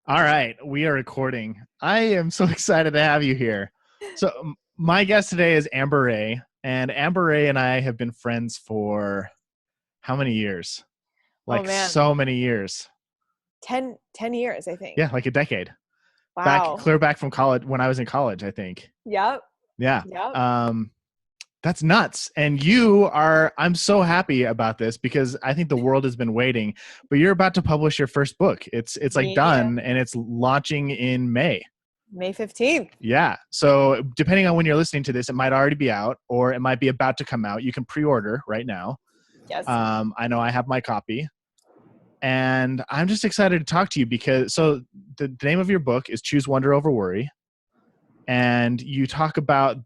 All right, we are recording. I am so excited to have you here. My guest today is Amber Ray, and Amber Ray and I have been friends for how many years? Oh Like man, so many years. 10 years, I think. Yeah, like a decade. Wow. Clear back from college when I was in college, I think. Yep. Yeah. Yep. Um, that's nuts. And I'm so happy about this because I think the world has been waiting, but you're about to publish your first book. It's like Yeah. done and it's launching in May. May 15th. Yeah. So depending on when you're listening to this, it might already be out or it might be about to come out. You can pre-order right now. Yes. I know I have my copy and I'm just excited to talk to you because the name of your book is Choose Wonder Over Worry. And you talk about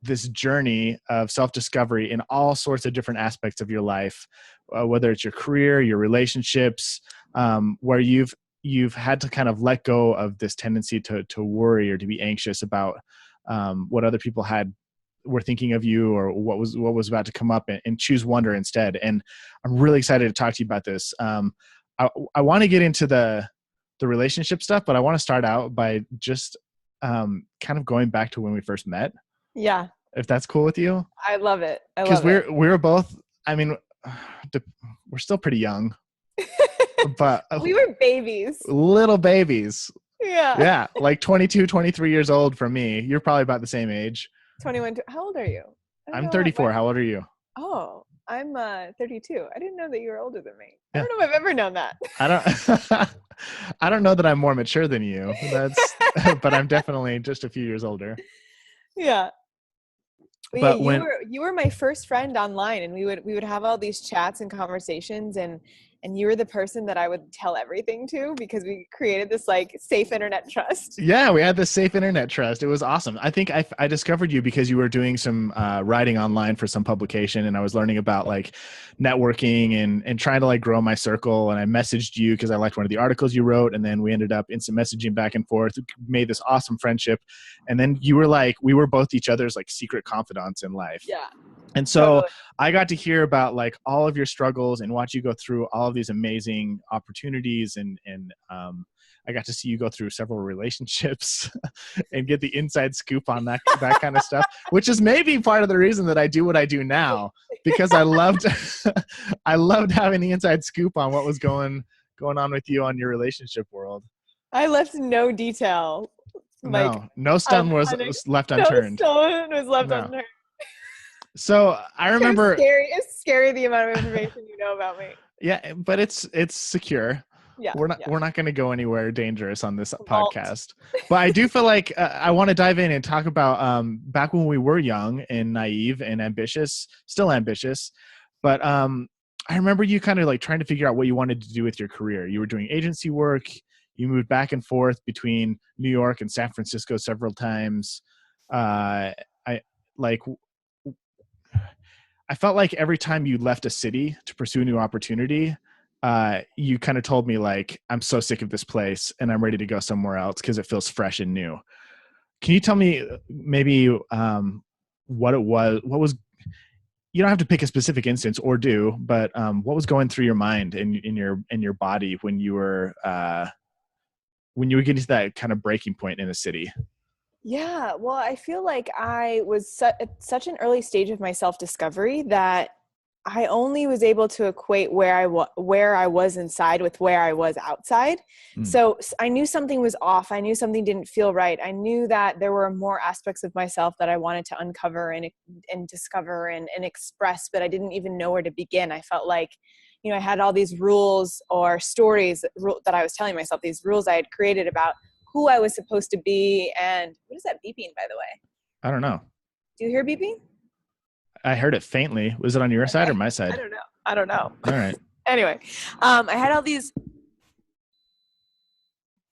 this journey of self-discovery in all sorts of different aspects of your life, whether it's your career, your relationships, where you've had to kind of let go of this tendency to worry or to be anxious about what other people were thinking of you or what was about to come up, and choose wonder instead. And I'm really excited to talk to you about this. I want to get into the relationship stuff, but I want to start out by just kind of going back to when we first met, Yeah. if that's cool with you. I love it. I Because love it. we were both, I mean, we're still pretty young, but We were babies. little babies. Yeah. Yeah, like 22, 23 years old for me. You're probably about the same age. 21. How old are you? I don't I'm know. 34. How old are you? Oh, I'm 32. I didn't know that you were older than me. I Yeah, don't know if I've ever known that. I don't. I don't know that I'm more mature than you. But I'm definitely just a few years older. Yeah. But yeah, But when you were my first friend online, and we would have all these chats and conversations, and you were the person that I would tell everything to because we created this like safe internet trust. Yeah, we had this safe internet trust. It was awesome. I think I discovered you because you were doing some writing online for some publication, and I was learning about like networking and trying to like grow my circle. And I messaged you because I liked one of the articles you wrote, and then we ended up instant messaging back and forth. Made this awesome friendship, and then you were like, we were both each other's like secret confidants in life. Yeah, And so totally. I got to hear about like all of your struggles and watch you go through all of these amazing opportunities, and I got to see you go through several relationships and get the inside scoop on that kind of stuff, which is maybe part of the reason that I do what I do now, because I loved I loved having the inside scoop on what was going on with you on your relationship world. I left no detail, like No stone was left no unturned. stone was left No. unturned. So I It was remember, scary. It's scary the amount of information you know about me. yeah, but it's secure. Yeah, yeah. We're not going to go anywhere dangerous on this Vault. podcast. But I do feel like I want to dive in and talk about back when we were young and naive and ambitious, still ambitious. But I remember you kind of like trying to figure out what you wanted to do with your career. You were doing agency work. You moved back and forth between New York and San Francisco several times. I like I felt like every time you left a city to pursue a new opportunity, you kind of told me like, I'm so sick of this place and I'm ready to go somewhere else because it feels fresh and new. Can you tell me maybe what it was? What was, you don't have to pick a specific instance or do, but what was going through your mind and in your body when you were getting to that kind of breaking point in a city? Yeah, well, I feel like I was at such an early stage of my self-discovery that I only was able to equate where I was inside with where I was outside. Mm. So I knew something was off. I knew something didn't feel right. I knew that there were more aspects of myself that I wanted to uncover and discover and express, but I didn't even know where to begin. I felt like, I had all these rules or stories that I was telling myself, these rules I had created about who I was supposed to be. And what is that beeping, by the way? I don't know. Do you hear beeping? I heard it faintly. Was it on your side or my side? I don't know. All right. Anyway, I had all these.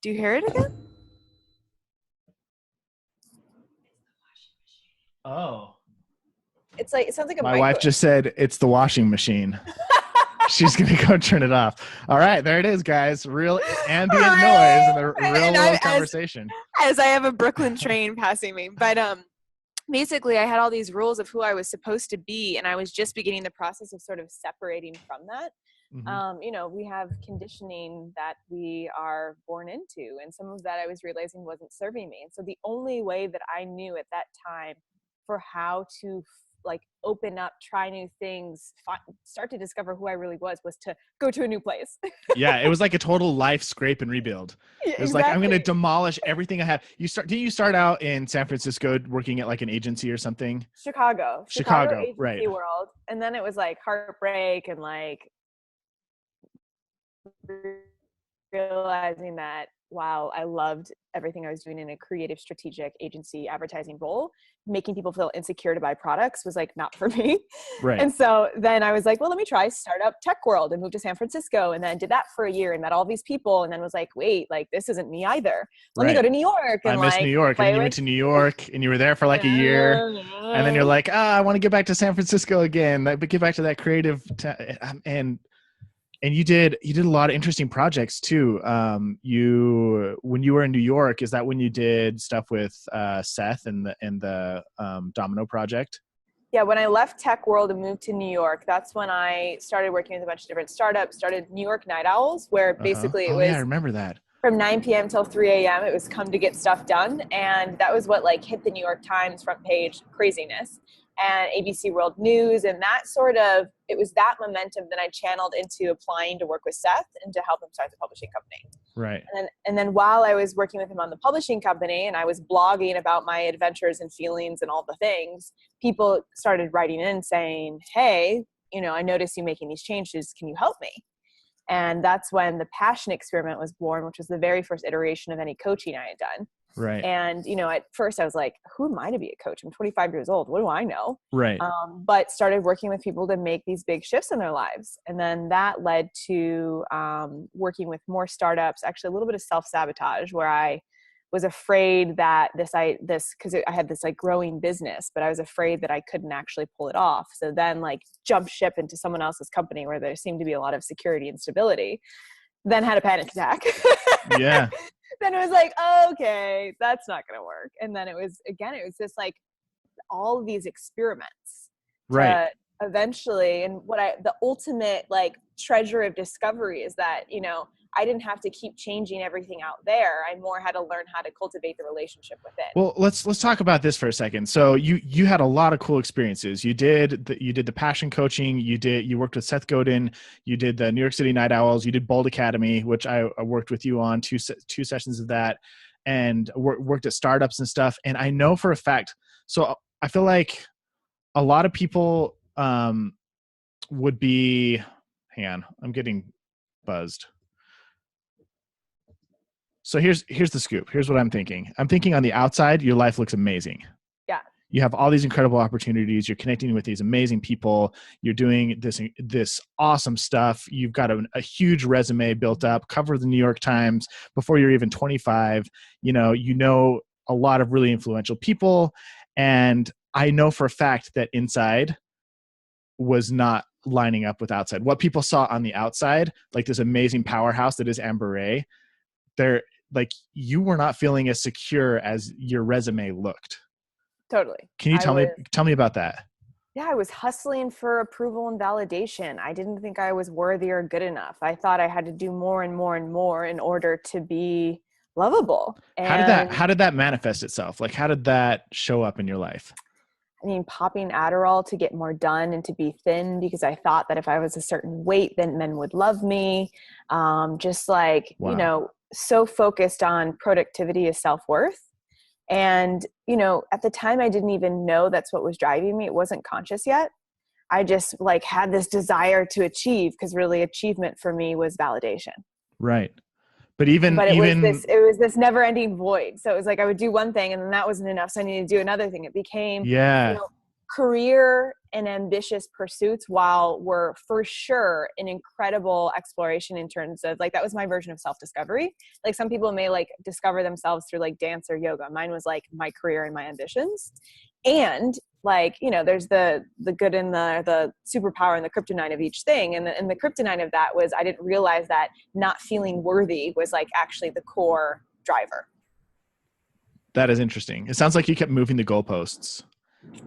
Do you hear it again? Oh. It's like, it sounds like a My wife just said it's the washing machine. She's going to go turn it off. All right, there it is, guys. Real ambient noise in the real world conversation. As I have a Brooklyn train passing me. But basically, I had all these rules of who I was supposed to be, and I was just beginning the process of sort of separating from that. Mm-hmm. We have conditioning that we are born into, and some of that I was realizing wasn't serving me. And so the only way that I knew at that time for how to like open up, try new things, start to discover who I really was to go to a new place. Yeah, it was like a total life scrape and rebuild. Yeah, It was like, I'm going to exactly. demolish everything I have. Did you start out in San Francisco working at like an agency or something? Chicago Chicago, right. agency world. And then it was like heartbreak and like realizing that, wow, I loved everything I was doing in a creative, strategic agency advertising role. Making people feel insecure to buy products was like not for me. Right. And so then I was like, well, let me try startup tech world, and moved to San Francisco, and then did that for a year and met all these people. And then was like, wait, like this isn't me either. Let me go Right. to New York I and miss New like York. And then play you with. went to New York and you were there for like a year. And then you're like, I want to get back to San Francisco again. But get back to that creative and you did a lot of interesting projects too. When you were in New York, is that when you did stuff with Seth and the Domino project? Yeah, when I left tech world and moved to New York, that's when I started working with a bunch of different startups, started New York Night Owls, where basically it Oh yeah, I was remember that. from 9 p.m. till 3 a.m. It was come to get stuff done. And that was what like hit the New York Times front page craziness and ABC World News. And that sort of, it was that momentum that I channeled into applying to work with Seth and to help him start the publishing company. Right. And then while I was working with him on the publishing company and I was blogging about my adventures and feelings and all the things, people started writing in saying, hey, I noticed you making these changes. Can you help me? And that's when the passion experiment was born, which was the very first iteration of any coaching I had done. Right. And, at first I was like, who am I to be a coach? I'm 25 years old. What do I know? Right. But started working with people to make these big shifts in their lives. And then that led to working with more startups, actually a little bit of self-sabotage where I was afraid that because I had this like growing business, but I was afraid that I couldn't actually pull it off. So then like jump ship into someone else's company where there seemed to be a lot of security and stability, then had a panic attack. Yeah. Then it was like, okay, that's not going to work. And then it was just like all of these experiments Right. to eventually, and the ultimate like treasure of discovery is that, I didn't have to keep changing everything out there. I more had to learn how to cultivate the relationship within. Well, let's talk about this for a second. So you had a lot of cool experiences. You did the passion coaching. You worked with Seth Godin. You did the New York City Night Owls. You did Bold Academy, which I worked with you on two sessions of that, and worked at startups and stuff. And I know for a fact. So I feel like a lot of people would be. Hang on, I'm getting buzzed. So here's the scoop. Here's what I'm thinking. I'm thinking on the outside, your life looks amazing. Yeah. You have all these incredible opportunities. You're connecting with these amazing people. You're doing this awesome stuff. You've got a huge resume built up, cover the New York Times before you're even 25. You know a lot of really influential people. And I know for a fact that inside was not lining up with outside. What people saw on the outside, like this amazing powerhouse that is Amber Ray, like you were not feeling as secure as your resume looked. Totally. Can you tell me about that? Yeah, I was hustling for approval and validation. I didn't think I was worthy or good enough. I thought I had to do more and more and more in order to be lovable. And how did that manifest itself? Like, how did that show up in your life? I mean, popping Adderall to get more done and to be thin because I thought that if I was a certain weight, then men would love me. Just like, Wow. So focused on productivity as self-worth. And, at the time I didn't even know that's what was driving me. It wasn't conscious yet. I just like had this desire to achieve because really achievement for me was validation. Right. But it was this never ending void. So it was like, I would do one thing and then that wasn't enough. So I needed to do another thing. It became, career and ambitious pursuits while were for sure an incredible exploration in terms of like, that was my version of self-discovery. Like some people may like discover themselves through like dance or yoga. Mine was like my career and my ambitions. And like, there's the good and the superpower and the kryptonite of each thing. And the kryptonite of that was I didn't realize that not feeling worthy was like actually the core driver. That is interesting. It sounds like you kept moving the goalposts.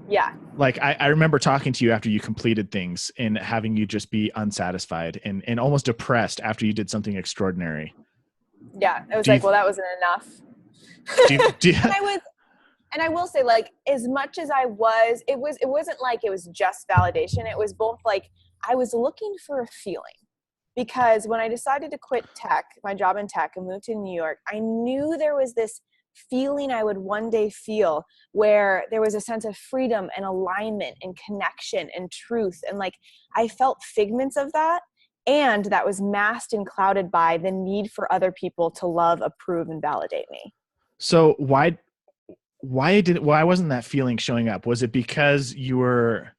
Yeah. Like I remember talking to you after you completed things and having you just be unsatisfied and almost depressed after you did something extraordinary. Yeah. It was Do you, like, well, that wasn't enough. do you, And I will say, like, as much as it wasn't like it was just validation. It was both like I was looking for a feeling, because when I decided to quit tech, my job in tech, and move to New York, I knew there was this feeling I would one day feel where there was a sense of freedom and alignment and connection and truth. And like, I felt figments of that. And that was masked and clouded by the need for other people to love, approve, and validate me. so why wasn't that feeling showing up? Was it because you were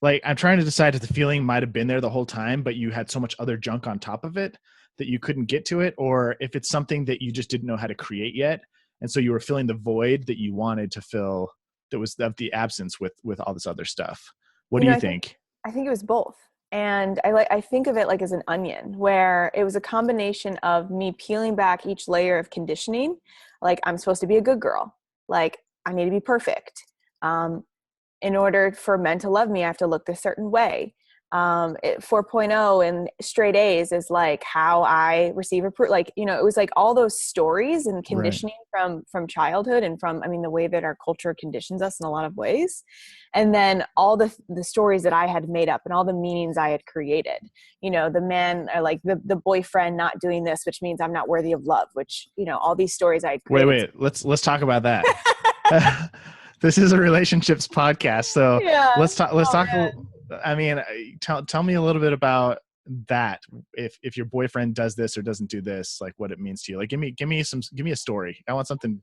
like, I'm trying to decide if the feeling might have been there the whole time, but you had so much other junk on top of it that you couldn't get to it, or if it's something that you just didn't know how to create yet, and so you were filling the void that you wanted to fill, that was of the absence with all this other stuff. What do you think? I think it was both. And I think of it like as an onion, where it was a combination of me peeling back each layer of conditioning. Like, I'm supposed to be a good girl. Like, I need to be perfect. In order for men to love me, I have to look this certain way. 4.0 and straight A's is like how I receive approval. Like, it was like all those stories and Right. conditioning from childhood and from, I mean, the way that our culture conditions us in a lot of ways. And then all the stories that I had made up and all the meanings I had created, the men are like the boyfriend not doing this, which means I'm not worthy of love, which, all these stories I had created. Wait, let's talk about that. This is a relationships podcast, so Yeah. let's talk. Oh, I mean, tell me a little bit about that. If your boyfriend does this or doesn't do this, like what it means to you. Like, give me a story. I want something.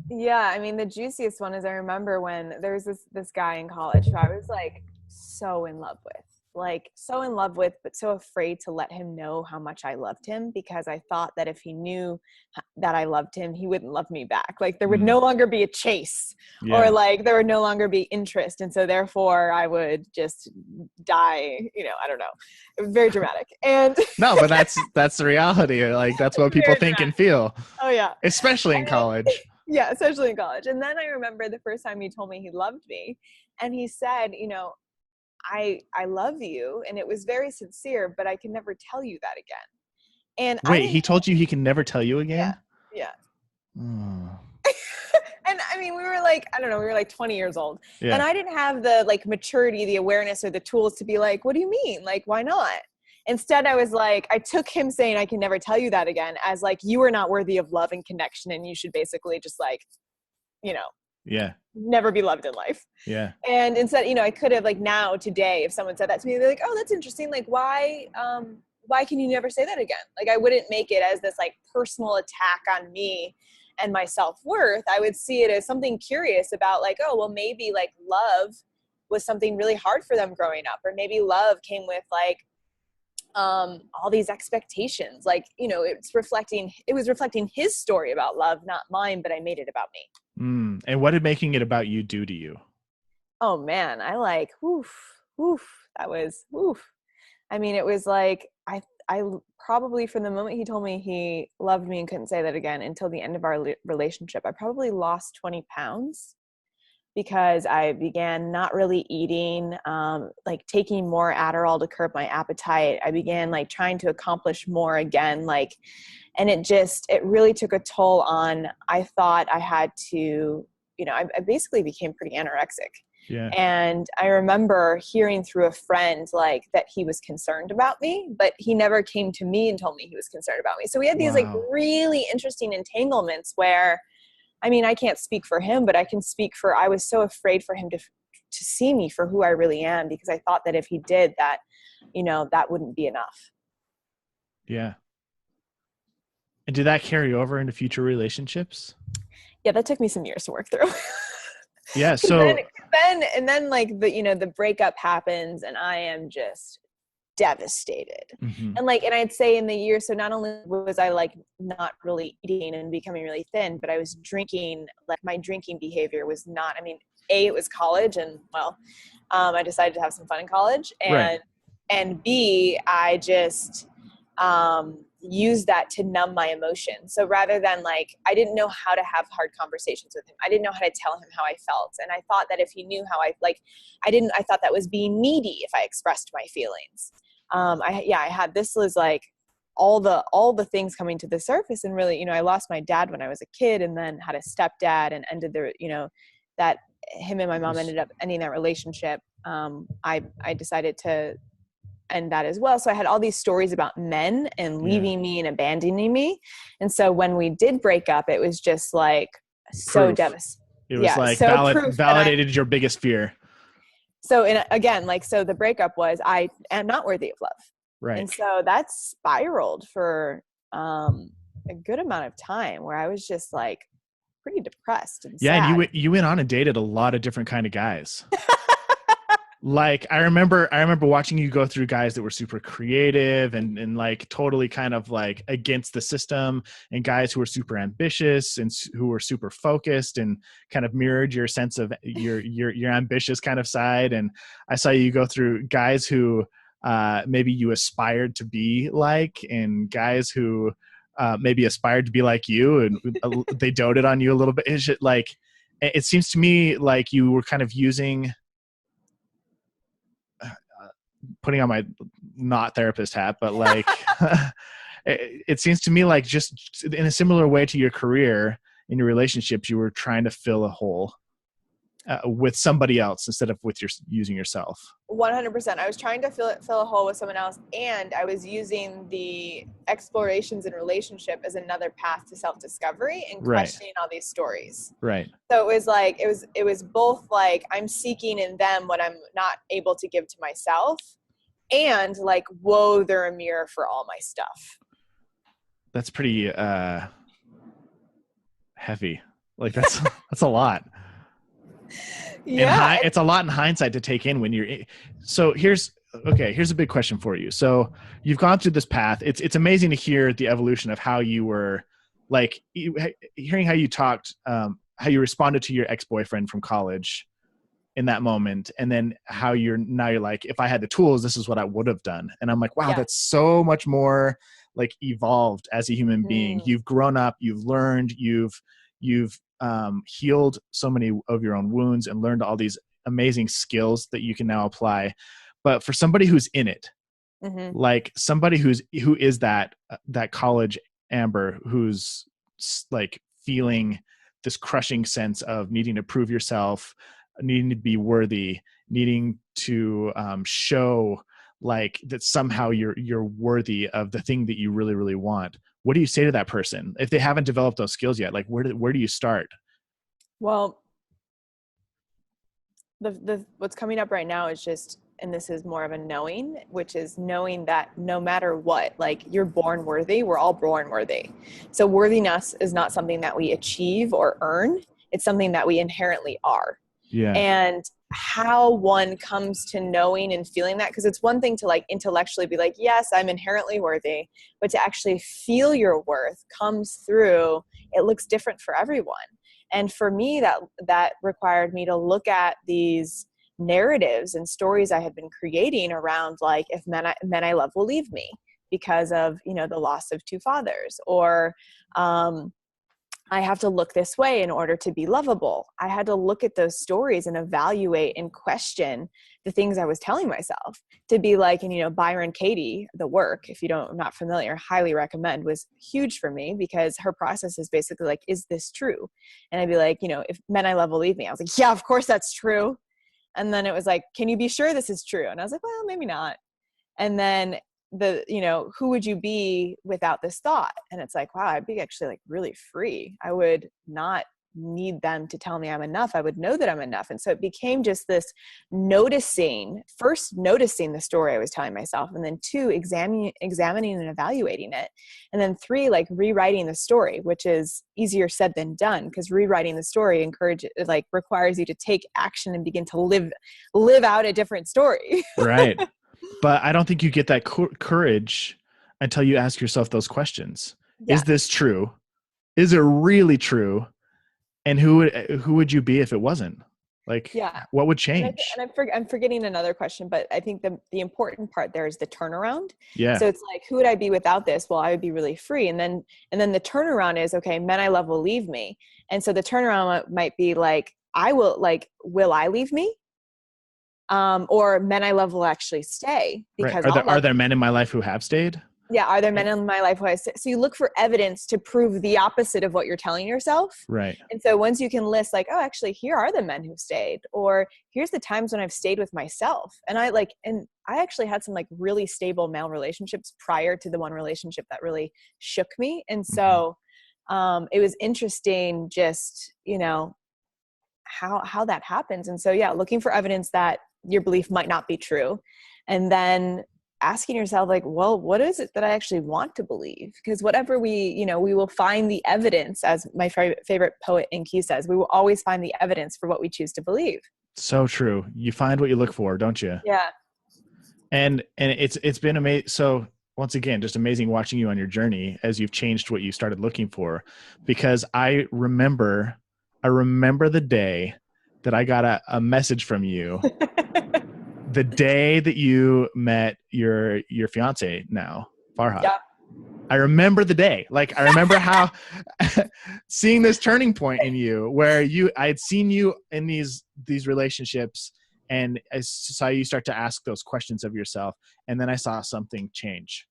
yeah, I mean, the juiciest one is I remember when there was this guy in college who I was like so in love with. Like, so in love with, but so afraid to let him know how much I loved him, because I thought that if he knew that I loved him, he wouldn't love me back. Like, there would no longer be a chase, or Yeah. like there would no longer be interest. And so therefore I would just die, I don't know. It was very dramatic. And No, but that's the reality. Like, that's what people very think dramatic. and feel, Oh yeah. especially in And then, college. yeah, especially in college. And then I remember the first time he told me he loved me, and he said, I love you. And it was very sincere, but I can never tell you that again. And I Wait, didn't, he told you he can never tell you yeah, again? yeah. Oh, And I mean, we were like, I don't know, we were like 20 years old. And yeah. I didn't have the like maturity, the awareness, or the tools to be like, what do you mean? Like, why not? Instead, I was like, I took him saying, I can never tell you that again, as like, you are not worthy of love and connection. And you should basically just like, you know, Yeah. never be loved in life. Yeah. And instead, I could have, like, now today, if someone said that to me, they're like, oh, that's interesting. Like, why can you never say that again? Like, I wouldn't make it as this like personal attack on me and my self-worth. I would see it as something curious about like, oh, well, maybe like love was something really hard for them growing up, or maybe love came with like all these expectations. Like, it was reflecting his story about love, not mine, but I made it about me. And what did making it about you do to you? Oh man, I like, that was, I mean, it was like, I probably, from the moment he told me he loved me and couldn't say that again until the end of our relationship, I probably lost 20 pounds, because I began not really eating, like taking more Adderall to curb my appetite. I began like trying to accomplish more again, like, and it really took a toll on, I thought I had to, I basically became pretty anorexic. Yeah. And I remember hearing through a friend like that he was concerned about me, but he never came to me and told me he was concerned about me. So we had these like Wow. really interesting entanglements where, I mean, I can't speak for him, but I can speak for, I was so afraid for him to see me for who I really am, because I thought that if he did that, that wouldn't be enough. Yeah. And did that carry over into future relationships? Yeah, that took me some years to work through. Yeah. So then like the breakup happens and I am just devastated. And I'd say in the year, so not only was I like not really eating and becoming really thin, but I was drinking. Like, my drinking behavior was not, I mean, it was college, and well, I decided to have some fun in college, and right. and B, I just use that to numb my emotions. So rather than like, I didn't know how to have hard conversations with him. I didn't know how to tell him how I felt. And I thought that if he knew how I thought that was being needy if I expressed my feelings. I had, this was like all the things coming to the surface. And really, I lost my dad when I was a kid, and then had a stepdad, and ended that him and my mom ended up ending that relationship. I decided to end that as well. So I had all these stories about men and leaving me and abandoning me. And so when we did break up, it was just like so devastating. It was like validated your biggest fear. So so the breakup was, I am not worthy of love. Right. And so that spiraled for a good amount of time, where I was just like pretty depressed and sad. And you went on and dated a lot of different kind of guys. Like I remember watching you go through guys that were super creative and like totally kind of like against the system, and guys who were super ambitious and who were super focused and kind of mirrored your sense of your ambitious kind of side. And I saw you go through guys who maybe you aspired to be like, and guys who maybe aspired to be like you, and they doted on you a little bit. Is it like, it seems to me like you were kind of using, putting on my not therapist hat, but like it seems to me like just in a similar way to your career, in your relationships, you were trying to fill a hole with somebody else instead of using yourself. 100%. I was trying to fill a hole with someone else, and I was using the explorations in relationship as another path to self-discovery and questioning all these stories. Right. So it was like, it was both like I'm seeking in them what I'm not able to give to myself, and like, whoa, they're a mirror for all my stuff. That's pretty heavy. Like that's a lot. Yeah, it's a lot in hindsight to take in when you're. So here's a big question for you. So you've gone through this path. It's amazing to hear the evolution of how you were, like hearing how you talked, how you responded to your ex-boyfriend from college in that moment, and then how you're like, if I had the tools, this is what I would have done. And I'm like, wow, that's so much more like evolved as a human being. You've grown up, you've learned, you've healed so many of your own wounds and learned all these amazing skills that you can now apply. But for somebody who's in it, like somebody who is that college Amber, who's like feeling this crushing sense of needing to prove yourself, needing to be worthy, needing to show like that somehow you're worthy of the thing that you really, really want. What do you say to that person if they haven't developed those skills yet? Like where do you start? Well, the what's coming up right now is just, and this is more of a knowing, which is knowing that no matter what, like you're born worthy. We're all born worthy. So worthiness is not something that we achieve or earn. It's something that we inherently are. Yeah. And how one comes to knowing and feeling that, because it's one thing to like intellectually be like, yes, I'm inherently worthy, but to actually feel your worth comes through, it looks different for everyone. And for me, that required me to look at these narratives and stories I had been creating around, like, if men I love will leave me because of, the loss of two fathers, or I have to look this way in order to be lovable. I had to look at those stories and evaluate and question the things I was telling myself, to be like, and Byron Katie, the work, if I'm not familiar, highly recommend, was huge for me, because her process is basically like, is this true? And I'd be like, if men I love will leave me. I was like, yeah, of course that's true. And then it was like, can you be sure this is true? And I was like, well, maybe not. And then who would you be without this thought? And it's like, wow, I'd be actually like really free. I would not need them to tell me I'm enough. I would know that I'm enough. And so it became just this noticing the story I was telling myself, and then 2, examining and evaluating it. And then 3, like rewriting the story, which is easier said than done, because rewriting the story requires you to take action and begin to live out a different story. Right. But I don't think you get that courage until you ask yourself those questions. Yeah. Is this true? Is it really true? And who would you be if it wasn't? Like, Yeah. what would And, change? I'm forgetting another question, but I think the important part there is the turnaround. Yeah. So it's like, who would I be without this? Well, I would be really free. And then the turnaround is, okay, men I love will leave me. And so the turnaround might be like, will I leave me? Or men I love will actually stay Right. because Are I'll there love. men in my life who have stayed? Yeah. Are there men in my life who I say? So you look for evidence to prove the opposite of what you're telling yourself. Right. And so once you can list like, oh, actually, here are the men who've stayed, or here's the times when I've stayed with myself. And I actually had some like really stable male relationships prior to the one relationship that really shook me. And so it was interesting just, how that happens. And so, yeah, looking for evidence that your belief might not be true. And then asking yourself like, well, what is it that I actually want to believe? Because whatever we will find the evidence, as my favorite poet Enki says, we will always find the evidence for what we choose to believe. So true. You find what you look for, don't you? Yeah. And it's been amazing. So once again, just amazing watching you on your journey as you've changed what you started looking for, because I remember the day that I got a message from you the day that you met your fiance now, Farhad. Yeah. I remember the day. Like, I remember how seeing this turning point in you where I had seen you in these relationships, and I saw you start to ask those questions of yourself. And then I saw something change.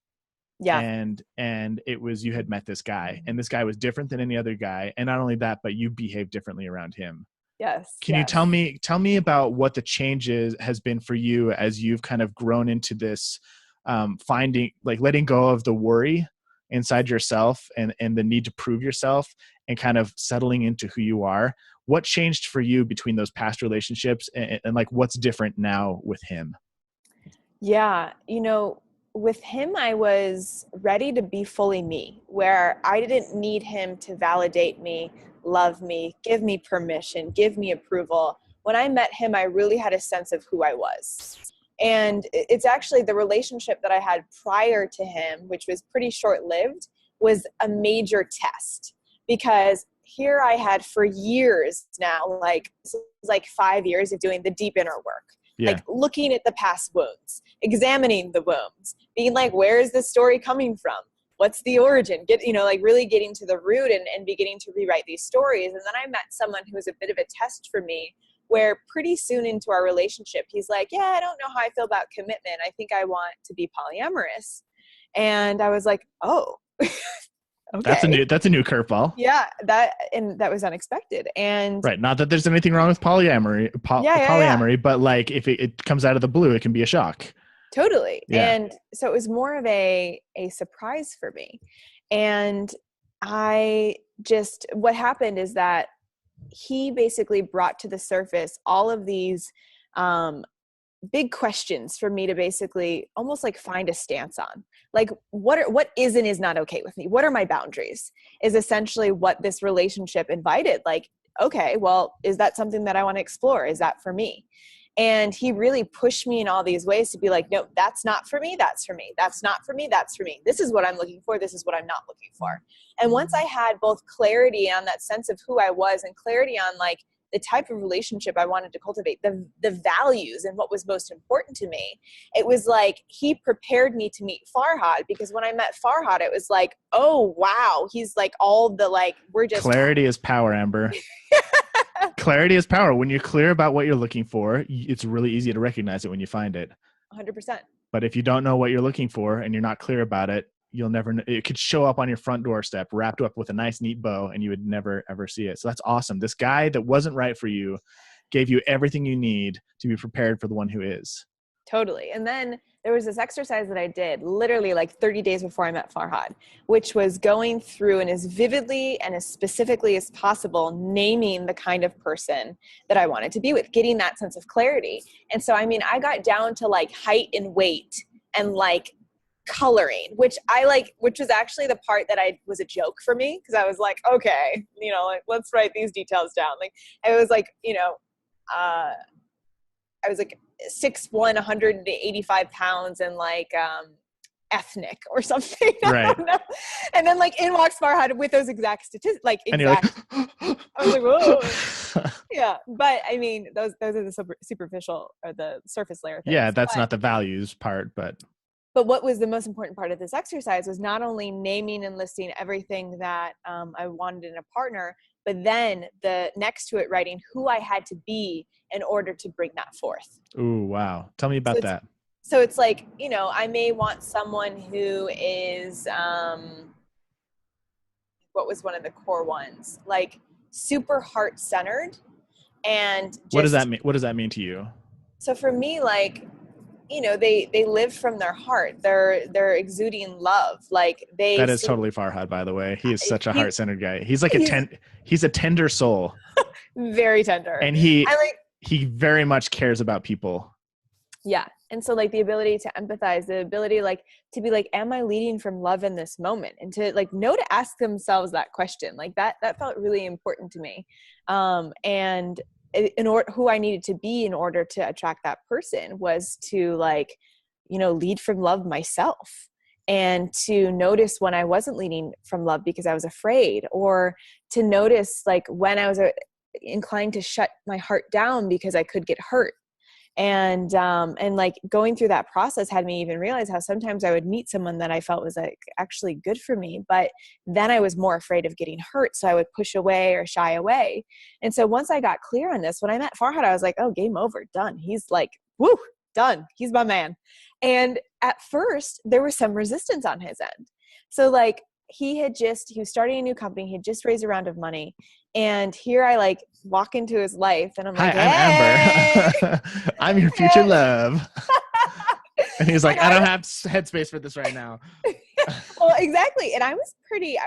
Yeah. And it was, you had met this guy, and this guy was different than any other guy. And not only that, but you behaved differently around him. Yes. Can you tell me about what the changes has been for you as you've kind of grown into this, finding, like, letting go of the worry inside yourself and the need to prove yourself, and kind of settling into who you are? What changed for you between those past relationships, and like, what's different now with him? Yeah. With him, I was ready to be fully me, where I didn't need him to validate me, love me, give me permission, give me approval. When I met him, I really had a sense of who I was. And it's actually the relationship that I had prior to him, which was pretty short-lived, was a major test, because here I had for years now, like 5 years of doing the deep inner work. Yeah. Like looking at the past wounds, examining the wounds, being like, where is this story coming from? What's the origin? Really getting to the root and beginning to rewrite these stories. And then I met someone who was a bit of a test for me, where pretty soon into our relationship, he's like, yeah, I don't know how I feel about commitment. I think I want to be polyamorous. And I was like, oh, okay. That's a new curveball. Yeah, that was unexpected. And right. Not that there's anything wrong with polyamory, polyamory, but like, if it comes out of the blue, it can be a shock. Totally. Yeah. And so it was more of a surprise for me. And what happened is that he basically brought to the surface all of these big questions for me to basically almost like find a stance on. Like, what is and is not okay with me? What are my boundaries? Is essentially what this relationship invited. Like, okay, well, is that something that I want to explore? Is that for me? And he really pushed me in all these ways to be like, no, that's not for me. That's for me. That's not for me. That's for me. This is what I'm looking for. This is what I'm not looking for. And once I had both clarity on that sense of who I was, and clarity on like the type of relationship I wanted to cultivate, the values and what was most important to me, it was like he prepared me to meet Farhad. Because when I met Farhad, it was like, oh, wow, he's like all the, like, we're just... Clarity is power, Amber. Clarity is power. When you're clear about what you're looking for, it's really easy to recognize it when you find it. 100%. But if you don't know what you're looking for and you're not clear about it, you'll never know. It could show up on your front doorstep wrapped up with a nice, neat bow, and you would never, ever see it. So that's awesome. This guy that wasn't right for you gave you everything you need to be prepared for the one who is. Totally. And then there was this exercise that I did literally like 30 days before I met Farhad, which was going through and as vividly and as specifically as possible, naming the kind of person that I wanted to be with, getting that sense of clarity. And so, I mean, I got down to like height and weight and like coloring, which was actually the part that was a joke for me. Cause I was like, okay, like, let's write these details down. Like, I was like, I was like 6'1", 185 pounds, and like ethnic or something. Right. I don't know. And then like in walks Farhad with those exact statistics. Like exact. And you're like, I was like, whoa. Yeah. But I mean, those are the superficial or the surface layer things. Yeah, that's not the values part, But what was the most important part of this exercise was not only naming and listing everything that I wanted in a partner, but then the next to it writing who I had to be in order to bring that forth. ooh, wow. Tell me about that. So it's like, I may want someone who is, what was one of the core ones? Like super heart-centered and just, what does that mean? What does that mean to you? So for me, like, they live from their heart. They're exuding love. Like that is totally Farhad, by the way. He is such a heart-centered guy. He's like he's a tender soul. Very tender. And he very much cares about people. Yeah. And so like the ability to empathize, the ability like to be like, am I leading from love in this moment? And to like know to ask themselves that question. Like that felt really important to me. And in order who I needed to be in order to attract that person was to like, lead from love myself, and to notice when I wasn't leading from love because I was afraid, or to notice like when I was inclined to shut my heart down because I could get hurt. And like going through that process had me even realize how sometimes I would meet someone that I felt was like actually good for me, but then I was more afraid of getting hurt. So I would push away or shy away. And so once I got clear on this, when I met Farhad, I was like, oh, game over, done. He's like, woo, done. He's my man. And at first there was some resistance on his end. So like he was starting a new company. He had just raised a round of money. And here I like walk into his life and I'm like, hi, I'm Amber. I'm your future love. And he's like, I don't have headspace for this right now. Well, exactly. And I was pretty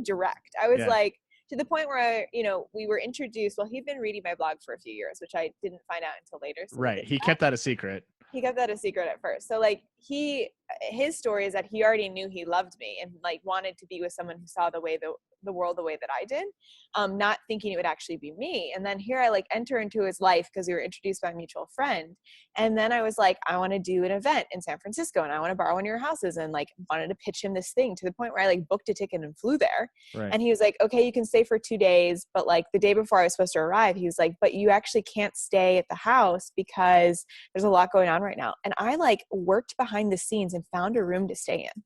direct. I was like, to the point where we were introduced. Well, he'd been reading my blog for a few years, which I didn't find out until later. So right. He kept that a secret. He kept that a secret at first. So like his story is that he already knew he loved me and like wanted to be with someone who saw the world the way that I did, not thinking it would actually be me. And then here I like enter into his life because we were introduced by a mutual friend. And then I was like, I want to do an event in San Francisco and I want to borrow one of your houses, and like wanted to pitch him this thing to the point where I like booked a ticket and flew there. Right. And he was like, okay, you can stay for 2 days. But like the day before I was supposed to arrive, he was like, but you actually can't stay at the house because there's a lot going on right now. And I like worked behind the scenes and found a room to stay in.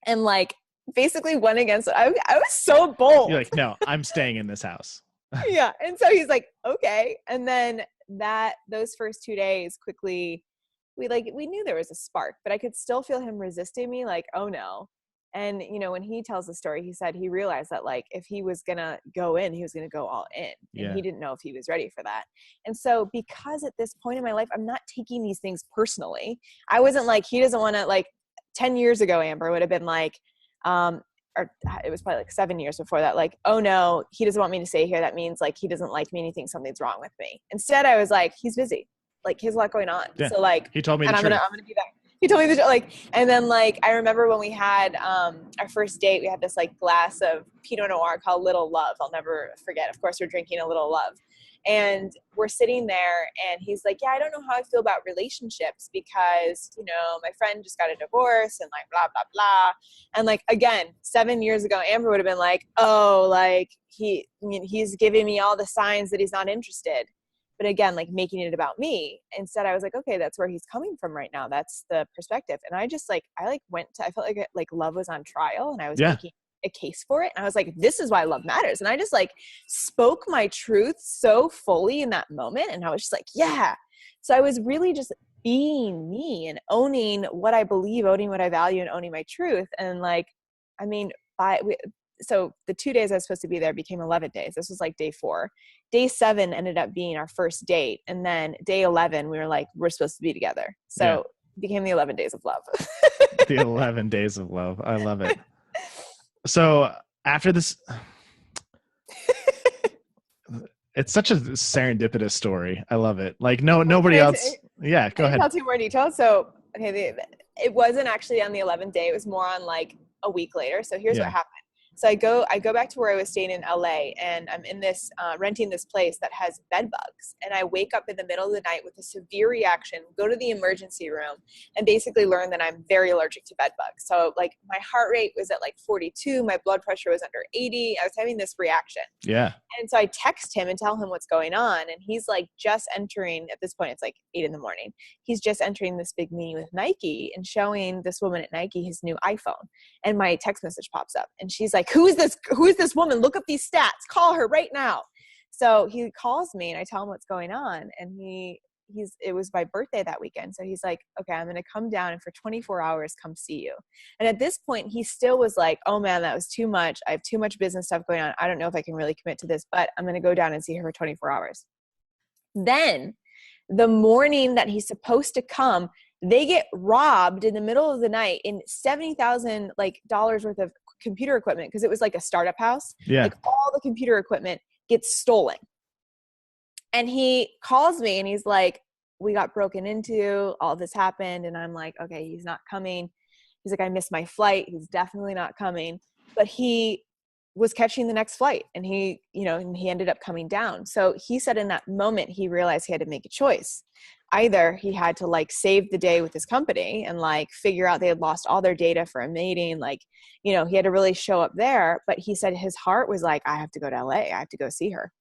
And like, basically went against it. I was so bold. You're like, no, I'm staying in this house. Yeah. And so he's like, okay. And then those first 2 days quickly, we knew there was a spark, but I could still feel him resisting me, like, oh no. And when he tells the story, he said he realized that like if he was gonna go in, he was gonna go all in. And he didn't know if he was ready for that. And so because at this point in my life, I'm not taking these things personally. I wasn't like, he doesn't want to, like 10 years ago, Amber would have been like, or it was probably like 7 years before that, like, oh no, he doesn't want me to stay here. That means like he doesn't like me and he thinks something's wrong with me. Instead, I was like, he's busy. Like he has a lot going on. Yeah. So like he told me and the truth. I'm gonna be there. He told me the truth. Like, and then like I remember when we had our first date, we had this like glass of Pinot Noir called Little Love. I'll never forget. Of course, we're drinking a Little Love. And we're sitting there and he's like, yeah, I don't know how I feel about relationships because, my friend just got a divorce and like, blah, blah, blah. And like, again, 7 years ago, Amber would have been like, oh, like he's giving me all the signs that he's not interested. But again, like making it about me. Instead, I was like, okay, that's where he's coming from right now. That's the perspective. And I just like, I felt like love was on trial and I was making a case for it. And I was like, this is why love matters. And I just like spoke my truth so fully in that moment. And I was just like, yeah. So I was really just being me and owning what I believe, owning what I value, and owning my truth. And like, I mean, so the 2 days I was supposed to be there became 11 days. This was like day 4. Day 7 ended up being our first date. And then day 11, we were like, we're supposed to be together. So it became the 11 days of love. The 11 days of love. I love it. So after this, it's such a serendipitous story. I love it. Like nobody else. Yeah, go ahead. I'll tell you more details. So okay, it wasn't actually on the 11th day. It was more on like a week later. So here's what happened. So I go back to where I was staying in LA, and I'm in this, renting this place that has bed bugs. And I wake up in the middle of the night with a severe reaction, go to the emergency room, and basically learn that I'm very allergic to bed bugs. So like my heart rate was at like 42, my blood pressure was under 80. I was having this reaction. Yeah. And so I text him and tell him what's going on. And he's like just entering, at this point, it's like 8 a.m. He's just entering this big meeting with Nike and showing this woman at Nike his new iPhone. And my text message pops up and she's like, who is this woman? Look up these stats, call her right now. So he calls me and I tell him what's going on. And it was my birthday that weekend. So he's like, okay, I'm going to come down and for 24 hours, come see you. And at this point, he still was like, oh man, that was too much. I have too much business stuff going on. I don't know if I can really commit to this, but I'm going to go down and see her for 24 hours. Then the morning that he's supposed to come, they get robbed in the middle of the night in $70,000 dollars worth of computer equipment. Cause it was like a startup house. Yeah. Like all the computer equipment gets stolen. And he calls me and he's like, we got broken into, all this happened. And I'm like, okay, he's not coming. He's like, I missed my flight. He's definitely not coming. But he was catching the next flight and he ended up coming down. So he said in that moment, he realized he had to make a choice. Either he had to like save the day with his company and like figure out they had lost all their data for a meeting. He had to really show up there. But he said his heart was like, I have to go to LA. I have to go see her.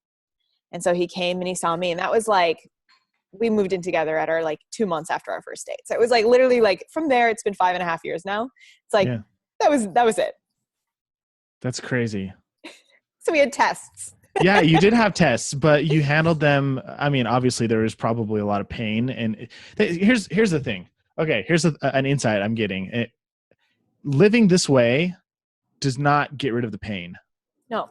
And so he came and he saw me, and that was like, we moved in together at our 2 months after our first date. So it was like literally from there, it's been 5.5 years now. It's like, yeah. that was it. That's crazy. So we had tests. Yeah, you did have tests, but you handled them. I mean, obviously there was probably a lot of pain. And here's the thing. Okay. Here's an insight I'm getting. Living this way does not get rid of the pain. No.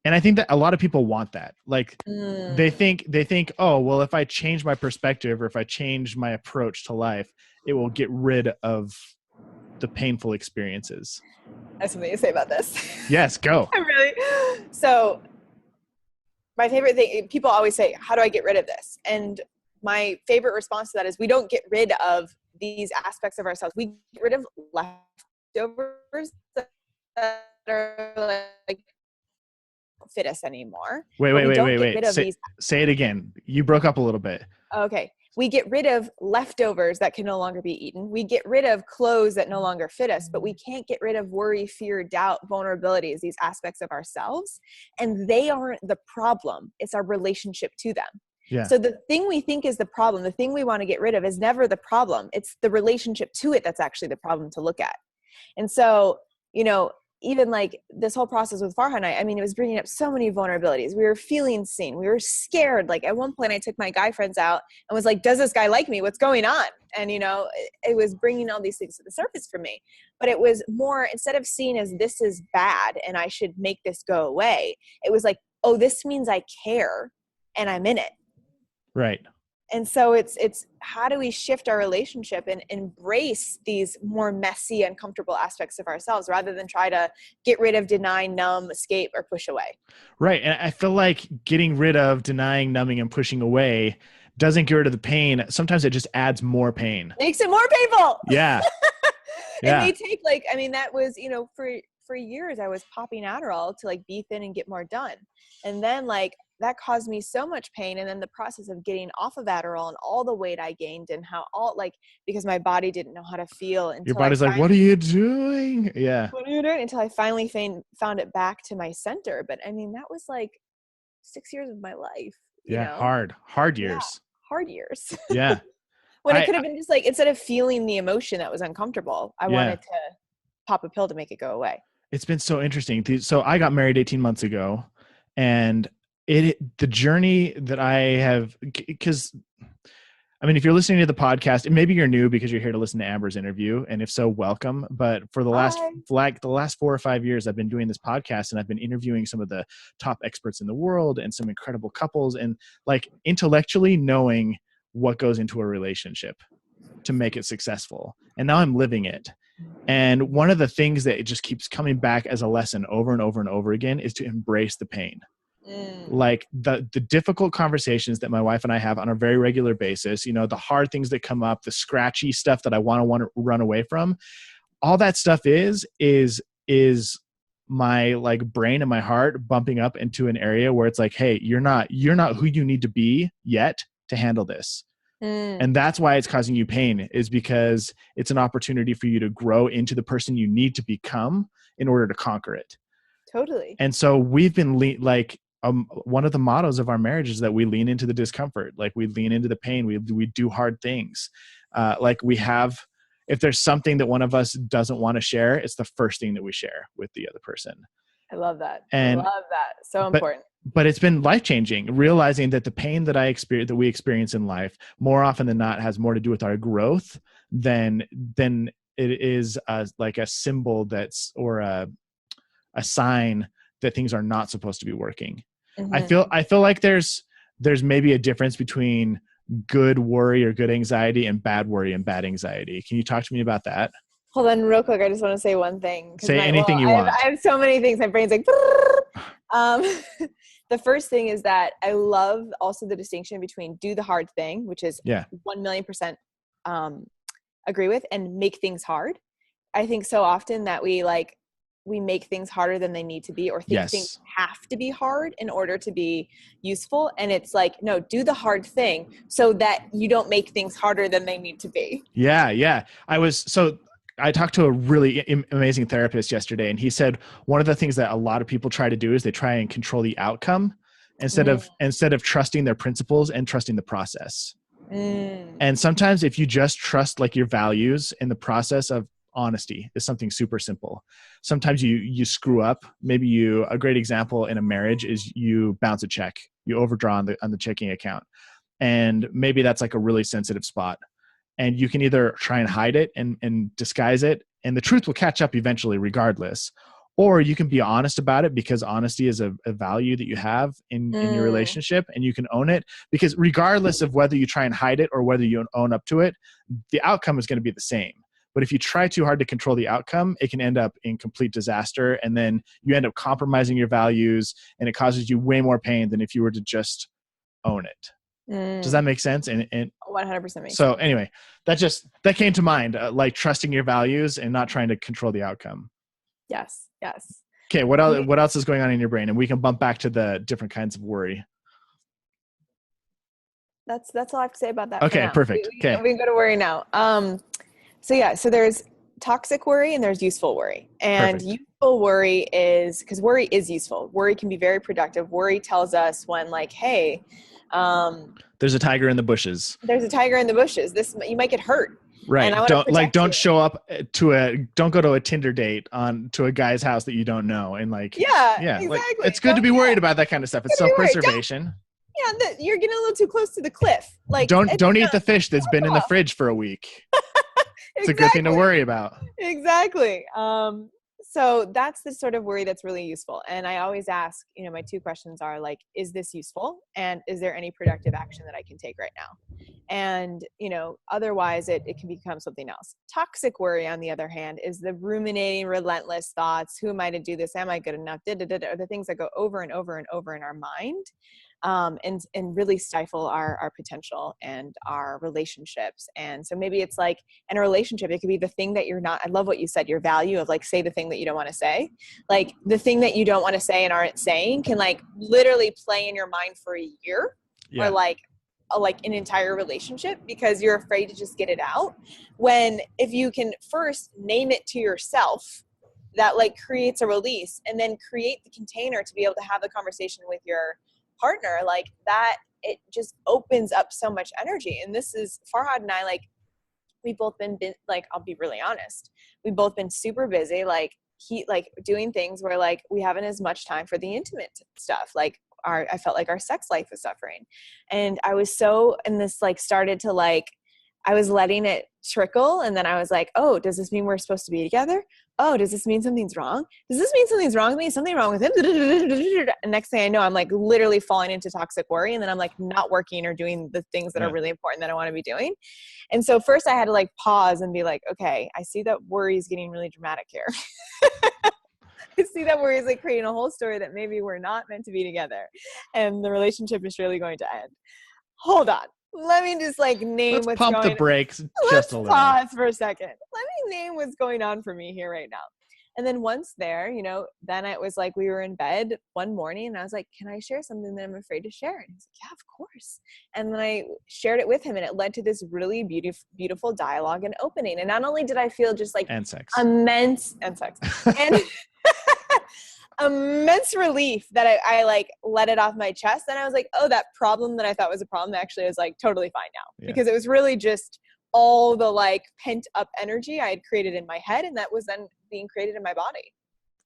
And I think that a lot of people want that. They think, oh, well, if I change my perspective or if I change my approach to life, it will get rid of the painful experiences. I have something to say about this. Yes, go. So my favorite thing, people always say, how do I get rid of this? And my favorite response to that is we don't get rid of these aspects of ourselves. We get rid of leftovers that are fit us anymore. Wait. Say it again. You broke up a little bit. Okay. We get rid of leftovers that can no longer be eaten. We get rid of clothes that no longer fit us, but we can't get rid of worry, fear, doubt, vulnerabilities, these aspects of ourselves. And they aren't the problem. It's our relationship to them. Yeah. So the thing we think is the problem, the thing we want to get rid of is never the problem. It's the relationship to it that's actually the problem to look at. And so, even this whole process with Farha and I mean, it was bringing up so many vulnerabilities. We were feeling seen. We were scared. At one point I took my guy friends out and was like, does this guy like me? What's going on? And, it was bringing all these things to the surface for me, but it was more, instead of seeing as this is bad and I should make this go away, it was like, oh, this means I care and I'm in it. Right. And so it's how do we shift our relationship and embrace these more messy, uncomfortable aspects of ourselves rather than try to get rid of, deny, numb, escape, or push away. Right. And I feel like getting rid of, denying, numbing, and pushing away doesn't get rid of the pain. Sometimes it just adds more pain. Makes it more painful. Yeah. And they take that was, for years I was popping Adderall to be thin and get more done. And then that caused me so much pain. And then the process of getting off of Adderall and all the weight I gained and how because my body didn't know how to feel. Until your body's like, what are you doing? Yeah. What are you doing? Until I finally found it back to my center. But I mean, that was 6 years of my life. Yeah. Hard years. Yeah, hard years. Yeah. When it could have been just instead of feeling the emotion that was uncomfortable, I wanted to pop a pill to make it go away. It's been so interesting. So I got married 18 months ago, and the journey that I have, because I mean, if you're listening to the podcast, and maybe you're new because you're here to listen to Amber's interview, and if so, welcome. But for the last 4 or 5 years, I've been doing this podcast, and I've been interviewing some of the top experts in the world and some incredible couples, and intellectually knowing what goes into a relationship to make it successful. And now I'm living it. And one of the things that it just keeps coming back as a lesson over and over and over again is to embrace the pain. The difficult conversations that my wife and I have on a very regular basis, the hard things that come up, the scratchy stuff that I want to run away from, all that stuff is my like brain and my heart bumping up into an area where it's like, hey, you're not who you need to be yet to handle this. And that's why it's causing you pain, is because it's an opportunity for you to grow into the person you need to become in order to conquer it. Totally. And so we've been one of the mottos of our marriage is that we lean into the discomfort. Like we lean into the pain. We do hard things. If there's something that one of us doesn't want to share, it's the first thing that we share with the other person. I love that. And I love that. So important. But it's been life-changing, realizing that the pain that we experience in life more often than not has more to do with our growth than it is like a symbol or a sign that things are not supposed to be working. Mm-hmm. I feel like there's maybe a difference between good worry or good anxiety and bad worry and bad anxiety. Can you talk to me about that? Hold on real quick. I just want to say one thing. Say anything you want. I have so many things. My brain's like, the first thing is that I love also the distinction between do the hard thing, which is 1,000,000% agree with, and make things hard. I think so often that we make things harder than they need to be, or think things have to be hard in order to be useful. And it's like, no, do the hard thing so that you don't make things harder than they need to be. Yeah. I talked to a really amazing therapist yesterday, and he said one of the things that a lot of people try to do is they try and control the outcome instead of trusting their principles and trusting the process. And sometimes if you just trust like your values in the process of honesty is something super simple. Sometimes you screw up. Maybe a great example in a marriage is you bounce a check, you overdraw on the checking account. And maybe that's like a really sensitive spot. And you can either try and hide it and disguise it, and the truth will catch up eventually regardless. Or you can be honest about it, because honesty is a value that you have in your relationship, and you can own it, because regardless of whether you try and hide it or whether you own up to it, the outcome is going to be the same. But if you try too hard to control the outcome, it can end up in complete disaster. And then you end up compromising your values, and it causes you way more pain than if you were to just own it. Does that make sense? And 100% makes sense. So anyway, that came to mind, like trusting your values and not trying to control the outcome. Yes. Okay. What else is going on in your brain? And we can bump back to the different kinds of worry. That's all I have to say about that. Okay. Perfect. We can go to worry now. So there's toxic worry and there's useful worry. And useful worry is, because worry is useful. Worry can be very productive. Worry tells us when, like, hey, there's a tiger in the bushes. This, you might get hurt. Right. Don't show up don't go to a Tinder date to a guy's house that you don't know. And exactly. Like, it's good to be worried about that kind of stuff. It's self-preservation. You're getting a little too close to the cliff. Like, don't eat the fish that's been in the fridge for a week. It's a good thing to worry about. Exactly. So that's the sort of worry that's really useful. And I always ask, my two questions are like, is this useful? And is there any productive action that I can take right now? And, otherwise it can become something else. Toxic worry, on the other hand, is the ruminating, relentless thoughts. Who am I to do this? Am I good enough? Are the things that go over and over and over in our mind. And really stifle our potential and our relationships. And so maybe it's like in a relationship, it could be the thing that you're not, I love what you said, your value of like, say the thing that you don't want to say. Like the thing that you don't want to say and aren't saying can like literally play in your mind for a year or like an entire relationship, because you're afraid to just get it out. When if you can first name it to yourself, that like creates a release, and then create the container to be able to have the conversation with your partner, like that, it just opens up so much energy. And this is Farhad and I, like, we've both been like, I'll be really honest, we've both been super busy, like doing things where like we haven't as much time for the intimate stuff. Like I felt like our sex life was suffering, and I was started to like, I was letting it trickle. And then I was like, oh, does this mean we're supposed to be together? Oh, does this mean something's wrong? Does this mean something's wrong with me? Something wrong with him? And next thing I know, I'm like literally falling into toxic worry. And then I'm like not working or doing the things that are really important that I want to be doing. And so first I had to like pause and be like, okay, I see that worry is getting really dramatic here. I see that worry is like creating a whole story that maybe we're not meant to be together. And the relationship is surely going to end. Hold on. Let me just like name what's going on. Let's pump the brakes just a little. Pause for a second. Let me name what's going on for me here right now. And then once there, then it was like we were in bed one morning and I was like, can I share something that I'm afraid to share? And he's like, yeah, of course. And then I shared it with him and it led to this really beautiful dialogue and opening. And not only did I feel just like And sex. immense and immense relief that I like let it off my chest. And I was like, oh, that problem that I thought was a problem actually is like totally fine now, because it was really just all the like pent up energy I had created in my head. And that was then being created in my body.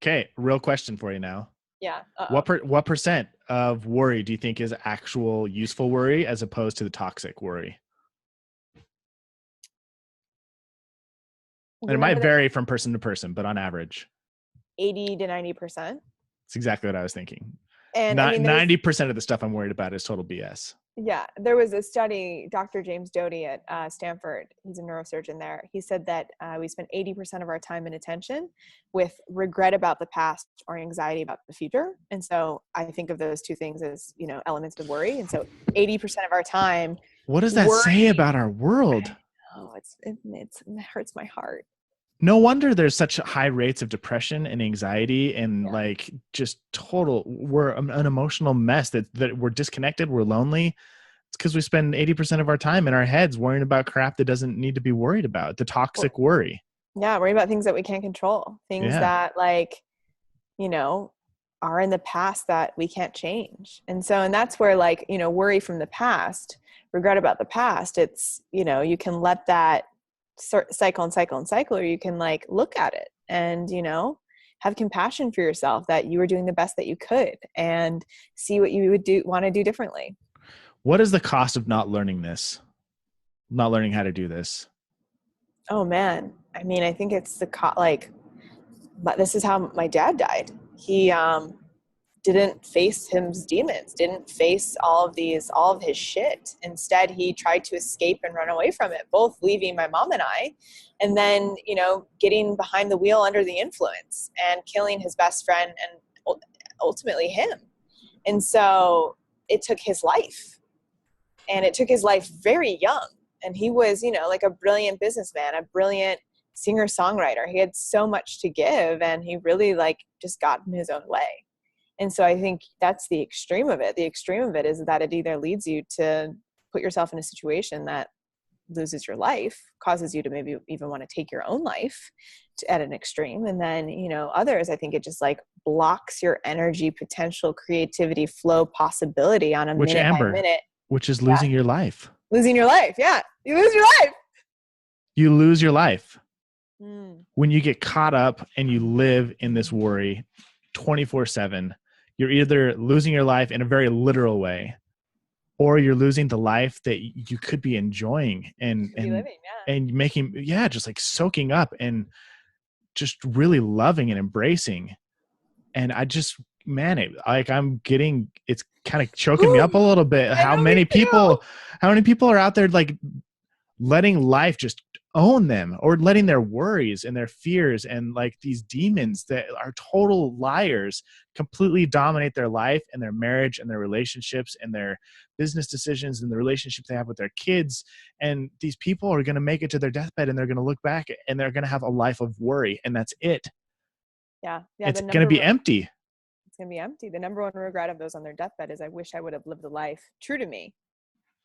Okay. Real question for you now. Yeah. What percent of worry do you think is actual useful worry as opposed to the toxic worry? And it might vary from person to person, but on average, 80 to 90%. It's exactly what I was thinking. And not 90% of the stuff I'm worried about is total BS. Yeah. There was a study, Dr. James Doty at Stanford, he's a neurosurgeon there. He said that we spend 80% of our time and attention with regret about the past or anxiety about the future. And so I think of those two things as, elements of worry. And so 80% of our time. What does that say about our world? Oh, it hurts my heart. No wonder there's such high rates of depression and anxiety and like just total, we're an emotional mess that we're disconnected. We're lonely. It's because we spend 80% of our time in our heads worrying about crap that doesn't need to be worried about. The toxic worry. Yeah. Worry about things that we can't control. Things that like, are in the past that we can't change. And that's where like, worry from the past, regret about the past. It's, you can let that cycle, or you can like look at it and have compassion for yourself that you were doing the best that you could and see what you would want to do differently. What is the cost of not learning how to do this? Oh man, I mean, I think it's but this is how my dad died. He didn't face his demons, didn't face all of his shit. Instead, he tried to escape and run away from it, both leaving my mom and I, and then, getting behind the wheel under the influence and killing his best friend and ultimately him. And so it took his life, and it took his life very young. And he was, like a brilliant businessman, a brilliant singer-songwriter. He had so much to give, and he really like just got in his own way. And so I think that's the extreme of it. The extreme of it is that it either leads you to put yourself in a situation that loses your life, causes you to maybe even want to take your own life at an extreme. And then, others, I think it just like blocks your energy, potential, creativity, flow, possibility on a minute by minute. Which is losing your life. Losing your life. Yeah. You lose your life. You lose your life. When you get caught up and you live in this worry 24/7, you're either losing your life in a very literal way, or you're losing the life that you could be enjoying and making, just like soaking up and just really loving and embracing. And I just, man, it's kind of choking me up a little bit. How many people are out there like letting life just own them, or letting their worries and their fears and like these demons that are total liars completely dominate their life and their marriage and their relationships and their business decisions and the relationships they have with their kids. And these people are going to make it to their deathbed and they're going to look back and they're going to have a life of worry, and that's it. Yeah. It's going to be empty. It's going to be empty. The number one regret of those on their deathbed is, I wish I would have lived a life true to me,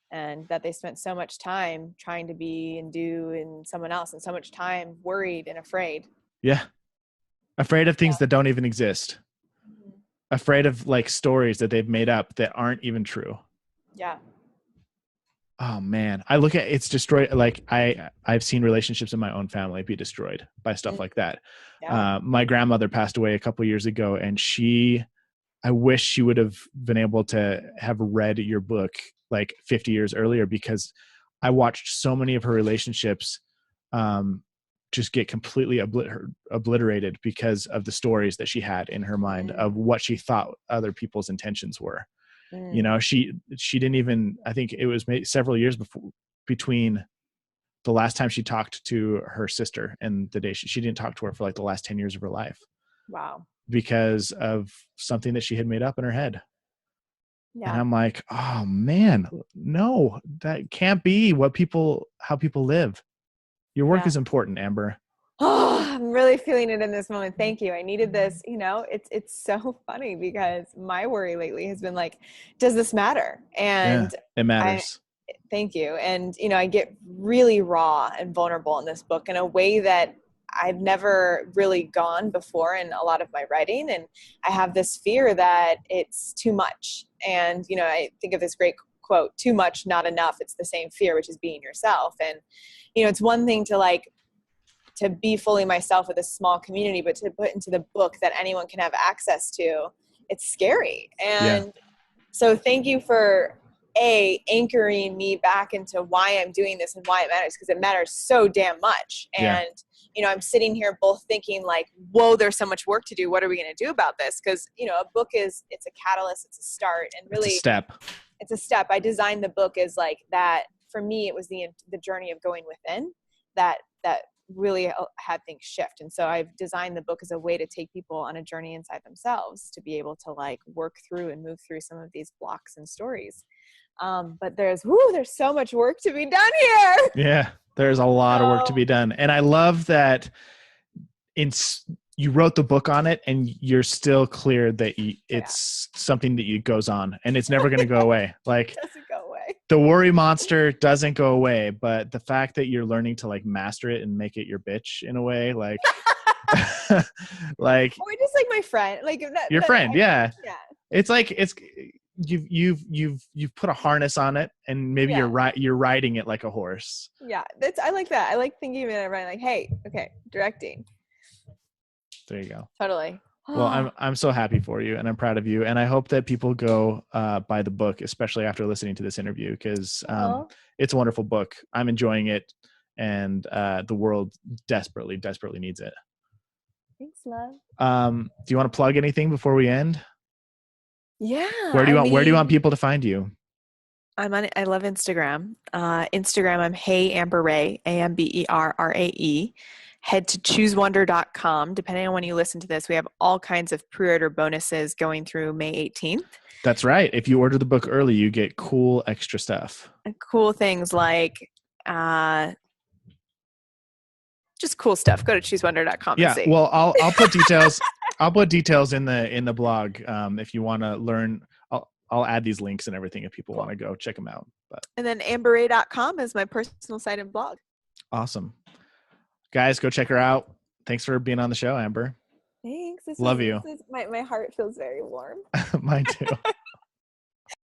and that they spent so much time trying to be and do in someone else, and so much time worried and afraid. Yeah. Afraid of things that don't even exist. Afraid of like stories that they've made up that aren't even true. Yeah. Oh man. I look at it's destroyed. Like I've seen relationships in my own family be destroyed by stuff like that. Yeah. My grandmother passed away a couple years ago, and I wish she would have been able to have read your book like 50 years earlier, because I watched so many of her relationships just get completely obliterated because of the stories that she had in her mind of what she thought other people's intentions were. She didn't even, I think it was several years between the last time she talked to her sister and the day she didn't talk to her for like the last 10 years of her life. Wow. Because of something that she had made up in her head. Yeah. And I'm like, oh man, no, that can't be how people live. Your work is important, Amber. Oh, I'm really feeling it in this moment. Thank you. I needed this. You know, it's so funny because my worry lately has been like, does this matter? Yeah, And it I matters. thank you. And you know, I get really raw and vulnerable in this book in a way that I've never really gone before in a lot of my writing. And I have this fear that it's too much. And, you know, I think of this great quote, too much, not enough. It's the same fear, which is being yourself. And, you know, it's one thing to like, to be fully myself with a small community, but to put into the book that anyone can have access to, it's scary. Yeah. And so thank you for anchoring me back into why I'm doing this and why it matters, because it matters so damn much. Yeah. And, you know, I'm sitting here both thinking like, whoa, there's so much work to do. What are we going to do about this? Because, you know, a book it's a catalyst, it's a start, and really it's a step. I designed the book as like that. For me, it was the journey of going within that really had things shift. And so I've designed the book as a way to take people on a journey inside themselves to be able to like work through and move through some of these blocks and stories. But there's so much work to be done here. Yeah, there's a lot of work to be done. And I love that you wrote the book on it and you're still clear that it's something that goes on and it's never going to go away. Like, it doesn't go away. The worry monster doesn't go away, but the fact that you're learning to like master it and make it your bitch in a way, like, like, or just like my friend, like your friend. Yeah. Yeah. It's like, you've put a harness on it and maybe you're riding it like a horse. Yeah. I like that. I like thinking of it like, hey, okay, directing. There you go. Totally. Well, I'm so happy for you and I'm proud of you. And I hope that people go buy the book, especially after listening to this interview, because it's a wonderful book. I'm enjoying it and the world desperately, desperately needs it. Thanks, love. Do you want to plug anything before we end? Yeah. Where do you want people to find you? I love Instagram. Instagram, I'm Hey Amber Rae, AMBERRAE. Head to choosewonder.com. Depending on when you listen to this, we have all kinds of pre-order bonuses going through May 18th. That's right. If you order the book early, you get cool extra stuff. And cool things like just cool stuff. Go to choosewonder.com and see. Well, I'll put details. I'll put details in the blog if you want to learn. I'll add these links and everything if people want to go check them out. And then amberrae.com is my personal site and blog. Awesome. Guys, go check her out. Thanks for being on the show, Amber. Thanks. Love you. My heart feels very warm. Mine too.